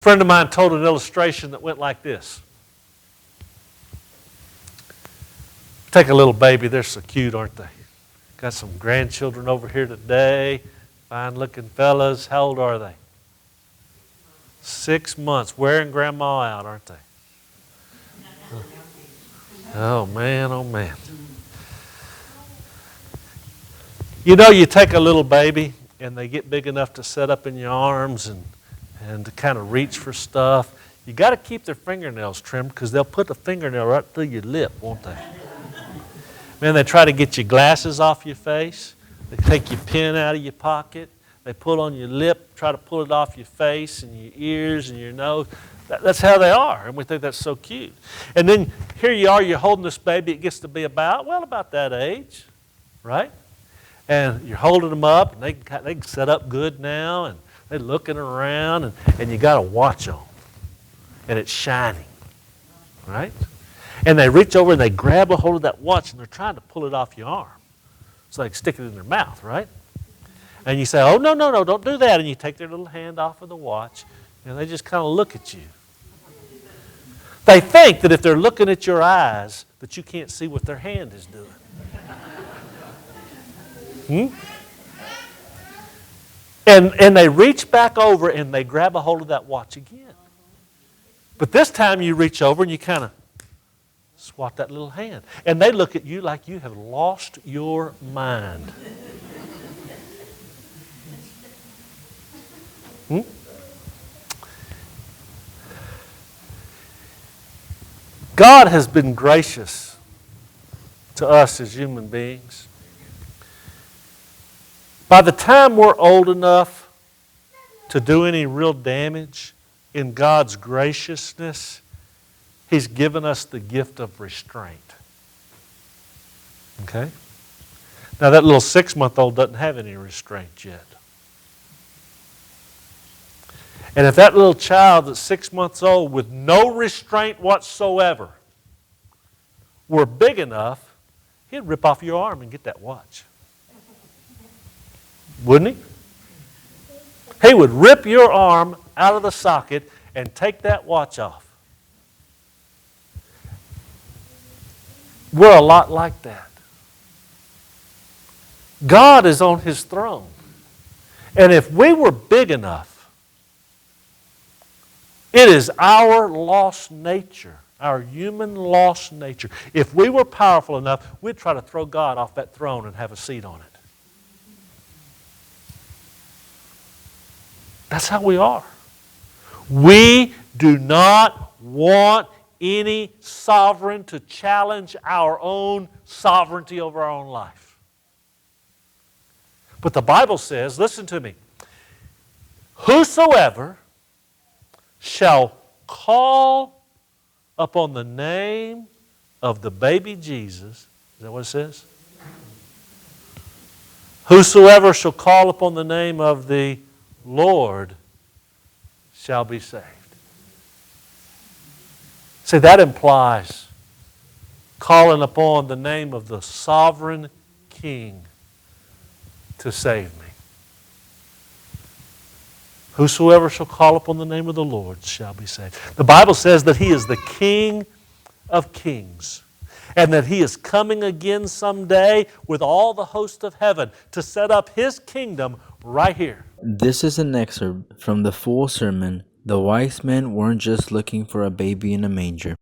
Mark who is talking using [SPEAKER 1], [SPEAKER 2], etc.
[SPEAKER 1] A friend of mine told an illustration that went like this. Take a little baby. They're so cute, aren't they? Got some grandchildren over here today. Fine-looking fellas. How old are they? 6 months. Wearing grandma out, aren't they? Oh, man, oh, man. You know, you take a little baby and they get big enough to set up in your arms and to kind of reach for stuff. You got to keep their fingernails trimmed because they'll put a fingernail right through your lip, won't they? Man, they try to get your glasses off your face. They take your pen out of your pocket. They pull on your lip, try to pull it off your face and your ears and your nose. That's how they are, and we think that's so cute. And then here you are, you're holding this baby. It gets to be about that age, right? And you're holding them up, and they can set up good now, and they're looking around, and you got a watch on, and it's shining, right? And they reach over and they grab a hold of that watch, and they're trying to pull it off your arm so they can stick it in their mouth, right? And you say, oh, no, don't do that. And you take their little hand off of the watch, and they just kind of look at you. They think that if they're looking at your eyes, that you can't see what their hand is doing. And they reach back over and they grab a hold of that watch again. But this time you reach over and you kind of swat that little hand. And they look at you like you have lost your mind. God has been gracious to us as human beings. By the time we're old enough to do any real damage, in God's graciousness, He's given us the gift of restraint. Okay? Now that little 6-month-old doesn't have any restraint yet. And if that little child that's 6 months old with no restraint whatsoever were big enough, he'd rip off your arm and get that watch. Wouldn't he? He would rip your arm out of the socket and take that watch off. We're a lot like that. God is on His throne. And if we were big enough, it is our lost nature, our human lost nature. If we were powerful enough, we'd try to throw God off that throne and have a seat on it. That's how we are. We do not want any sovereign to challenge our own sovereignty over our own life. But the Bible says, listen to me, whosoever shall call upon the name of the baby Jesus. Is that what it says? Whosoever shall call upon the name of the Lord shall be saved. See, that implies calling upon the name of the sovereign King to save me. Whosoever shall call upon the name of the Lord shall be saved. The Bible says that He is the King of kings and that He is coming again someday with all the host of heaven to set up His kingdom right here.
[SPEAKER 2] This is an excerpt from the full sermon, "The Wise Men Weren't Just Looking for a Baby in a Manger."